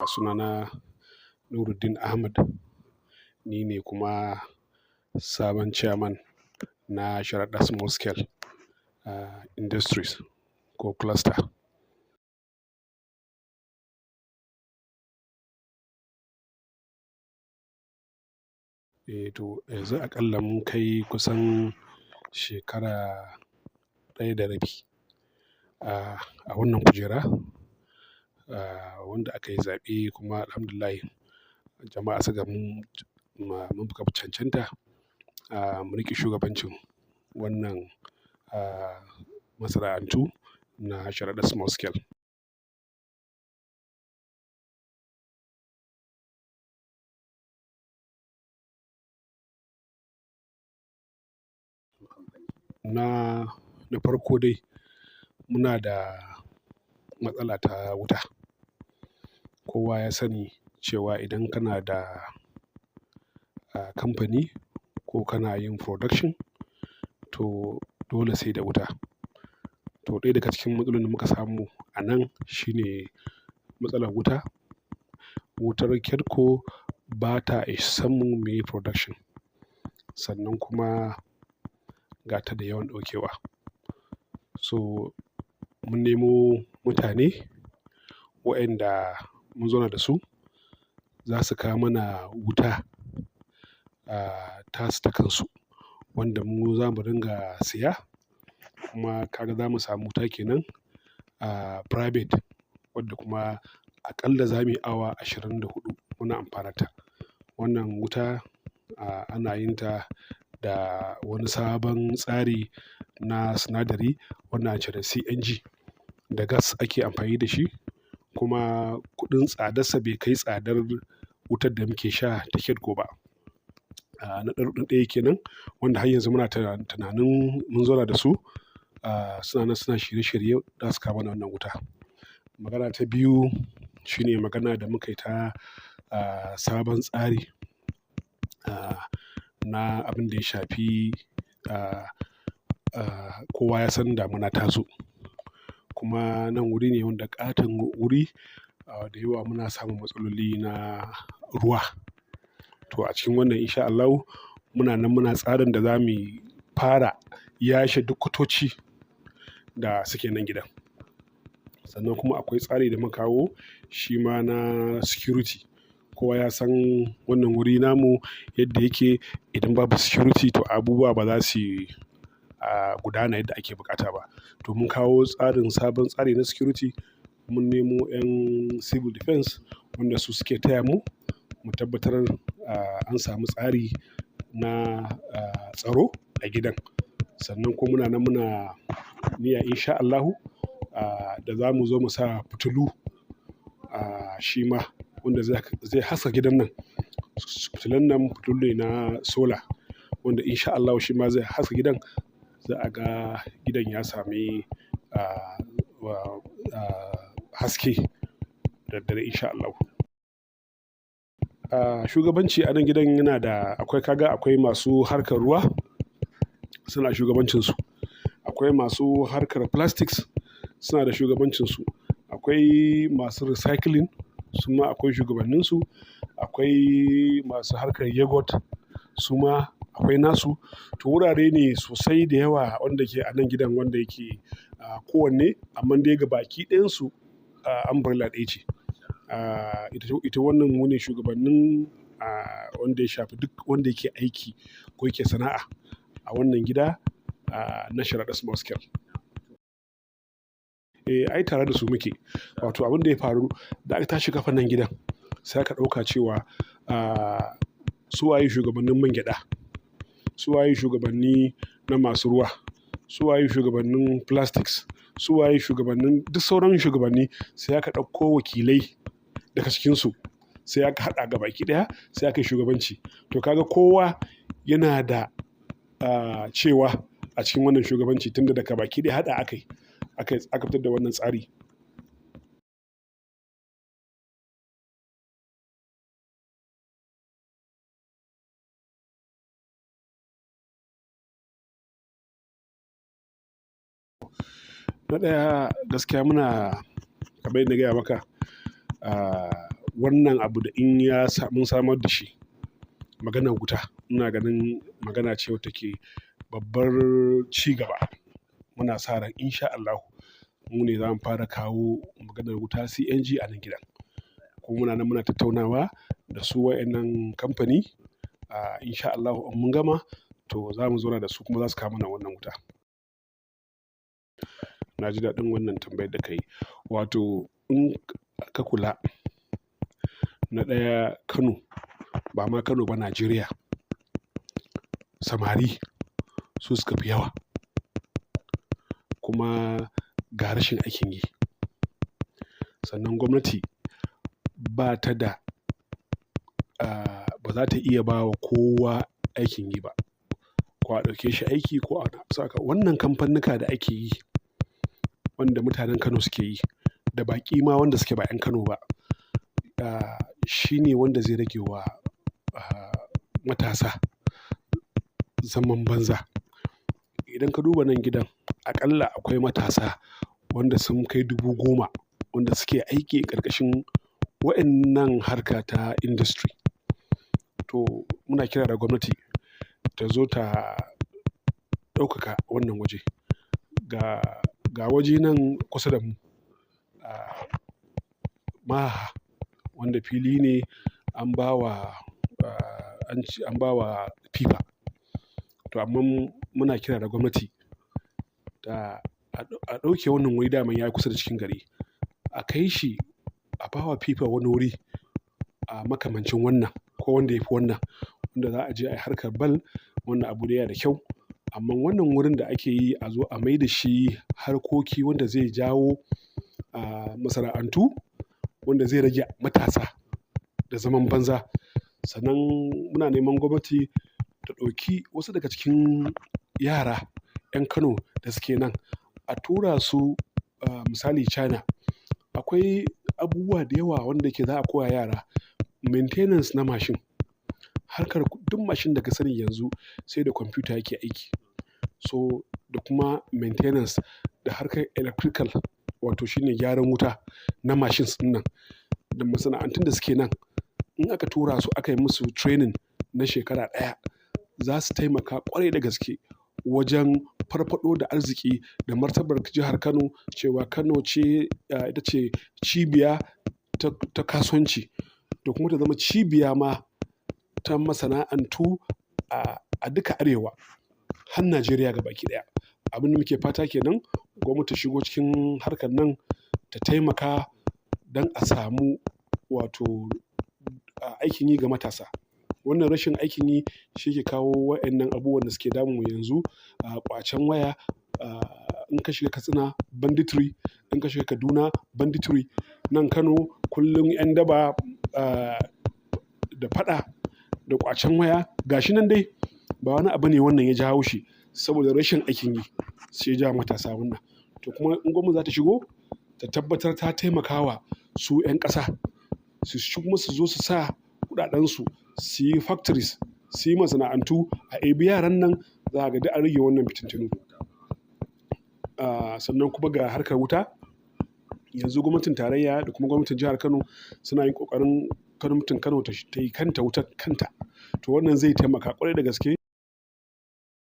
Sunana Nuruddin Ahmad, ni ne kuma sabon chairman na Sharaɗa Small Scale Industries ko cluster. To yanzu aƙalla mun kai kusan shekara 1 da rabi a wannan kujera, wanda aka yi zaɓe kuma alhamdulillah jama'a suka mun muka cancanta mu riƙe shugabancin wannan masana'antu na Sharaɗa Small Scale. Na farko dai muna da matsala ta wuta. Kowa ya sani cewa idan kana da kamfani ko kana yin production to dole sai da wuta. To ɗaya daga cikin matsalolin da muka samu a nan shine matsalar wuta. Wutar KEDCO ba ta isar mu muyi production, sannan kuma ga ta da yawan ɗaukewa. So mun nemo mutane waɗanda mun zauna da su za su kawo mana wuta tasu ta kansu, wanda mu za mu ringa siya kuma kaga za mu samu wuta kenan private, wadda kuma aƙalla za mu yi awa 24 muna amfanarta. Wannan wuta ana yin ta da wani sabon tsari na sinadari wanda ake ce da CNG da gas ake amfani da shi, kuma kuɗin tsadarsa bai kai tsadar wutar da muke sha ta KEDCO ba. Na ɗaya kenan, wanda har yanzu muna tunanin mun zauna da su suna nan suna shirye-shirye za su kawo mana wannan wuta. Magana ta biyu shine magana da muka yi ta sabon tsari na abin da ya shafi kowa ya san damuna ta zo, kuma nan wuri ne wanda ƙaton wuri da yawa muna samun matsaloli na ruwa. To a cikin wannan insha Allahu muna nan muna tsarin da za mu fara yashe duk kwatoci da suke nan gidan. Sannan kuma akwai tsari da muka kawo shi ma na security. Kowa ya san wannan wuri namu yadda yake, idan babu security to abubuwa ba za su gudana yadda ake buƙata ba. To mun kawo sabon tsari na security. Mun nemo 'yan civil defense wanda su suke taya mu tabbatar an samu tsari na tsaro a gidan. Sannan kuma muna nan muna niyya insha Allahu da za mu zo mu sa fitilu shi ma wanda zai haska gidan nan. Fitilun nan fitilu ne na solar wanda insha Allahu shi ma zai haska gidan. Za a ga gidan ya sami haske da daddare insha Allahu. Shugabanci a nan gidan yana da akwai masu harkar ruwa suna shugabancinsu. Akwai masu harkar plastics suna da shugabancinsu. Akwai masu recycling su ma akwai shugabanninsu. Akwai masu harkar yogurt su ma akwai nasu. To wurare ne sosai da yawa wanda ke a nan gidan wanda yake kowanne, amma dai ga baki ɗayansu umbrella ɗaya ce. Ita wannan mu ne shugabannin wanda ya shafi duk wanda yake aiki ko yake sana'a a wannan gida na Sharaɗa Small Scale. Ai tare da su muke. Wato abin da ya faru da aka tashi kafa nan gidan sai aka ɗauka cewa su waye shugabannin man gyaɗa, su waye shugabanni na masu ruwa, su waye shugabannin plastics, su waye shugabannin duk sauran shugabanni. Sai aka ɗauko wakilai daga cikinsu sai aka haɗa ga baki ɗaya sai aka yi shugabanci. To kaga kowa yana da cewa a cikin wannan shugabanci tunda daga baki ɗaya haɗa aka fitar da wannan tsari. Na ɗaya gaskiya muna kamar yadda na gaya maka wannan abu da in mun samar da shi maganar wuta, ina ganin magana ce wadda take babbar ci gaba. Muna sa ran insha Allahu mu ne za mu fara kawo maganar wuta CNG a nan gidan. Kuma muna nan muna tattaunawa da su waƴannan kamfani. Insha Allahu in mun gama to za mu zauna da su kuma za su kawo mana wannan wuta. Na ji daɗin wannan tambayar da ka yi. Wato in ka kula, na ɗaya Kano, ba ma Kano ba Najeriya, samari su suka fi yawa. Kuma ga rashin aikin yi. Sannan gwamnati ba ta da, ba za ta iya ba wa kowa aikin yi ba. Ko a ɗauke shi aiki ko a saka. Wannan kamfannuka da ake yi, wanda mutanen Kano suke yi, da baƙi ma wanda suke ba 'yan Kano ba, shi ne wanda zai rage wa matasa zaman banza. Idan ka duba nan gidan, aƙalla akwai matasa wanda sun kai 10,000 wanda suke aiki ƙarƙashin waƴannan harka ta industry. To muna kira da gwamnati ta zo ta ɗaukaka wannan waje. Ga waje nan kusa da mu, Maha, wanda fili ne an ba wa FIFA. To amma muna kira da gwamnati a ɗauke wannan wuri daman ya yi kusa da cikin gari. A kai shi a ba wa FIFA wani wuri makamancin wannan ko wanda ya fi wannan, wanda za a je a yi harkar bal. Wannan abu dai yana da kyau. Amma wannan wurin da ake yi a zo a mai da shi harkoki wanda zai jawo masana'antu, wanda zai rage matasa da zaman banza. Sannan muna neman gwamnati ta ɗauki wasu daga cikin yara 'yan Kano da suke nan a tura su misali China. Akwai abubuwa da yawa wanda ke za a koya yara. Maintenance na mashin. Harkar duk mashin da ka sani yanzu sai da kwamfuta yake aiki. So da kuma maintenance da harkar electrical, wato shine gyaran wuta na machines ɗin nan. Da masana'antun da suke nan, in aka tura su aka yi musu training na shekara ɗaya, za su taimaka ƙwarai da gaske wajen farfaɗo da arziki da martabar jihar Kano, cewa Kano ce ita ce cibiya ta kasuwanci, da kuma ta zama cibiya ma ta masana'antu a duka Arewa har Najeriya gabaki ɗaya. Abin da muke fata kenan gwamnati ta shigo cikin harkar nan ta taimaka don a samu wato aikin yi ga matasa. Wannan rashin aikin yi shi ke kawo waƴannan abubuwan da suke damun mu yanzu. Ƙwacen waya, in ka shiga Katsina banditry, in ka shiga Kaduna banditry. Nan Kano kullum 'yan daba da faɗa da ƙwacen waya. Ga shi nan dai ba wani abu ne wannan ya jawo shi, saboda rashin aikin yi shi ya jawo matasa wannan. To kuma in gwamnati za ta shigo, ta tabbatar ta taimakawa su 'yan ƙasa, kuma su zo su sa kuɗaɗensu, su yi factories, su yi masana'antu a ebi yaran nan, za a ga duk an rage wannan fitintinu. Sannan kuma ga harkar wuta, yanzu gwamnatin tarayya da kuma gwamnatin jihar Kano suna yin ƙoƙarin gwamnatin Kano ta yi kanta wutar kanta. To wannan zai taimaka ƙwarai da gaske.